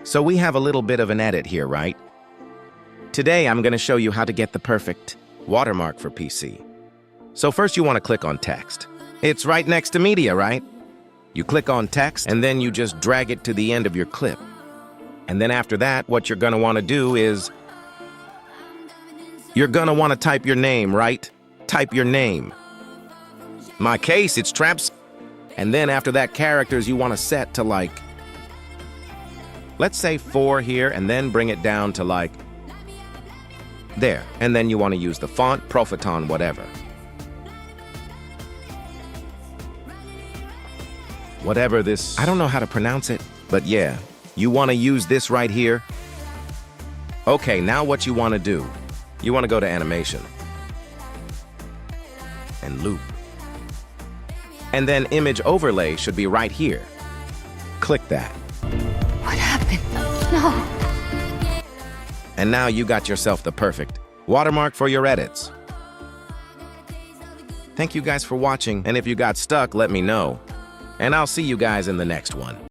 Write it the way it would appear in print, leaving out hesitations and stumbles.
So we have a little bit of an edit here, right? Today I'm going to show you how to get the perfect watermark for PC. So first you want to click on text. It's right next to media, right? You click on text and then you just drag it to the end of your clip. And then after that, what you're going to want to do is you're going to want to type your name, right? Type your name. In my case, it's Traps. And then after that, characters you want to set to like, let's say 4 here, and then bring it down to like there. And then you want to use the font, Profiton, whatever. Whatever this, I don't know how to pronounce it, but yeah, you want to use this right here. Okay, now what you want to do, you want to go to animation and loop. And then image overlay should be right here. Click that. What happened? No. And now you got yourself the perfect watermark for your edits. Thank you guys for watching, and if you got stuck, let me know. And I'll see you guys in the next one.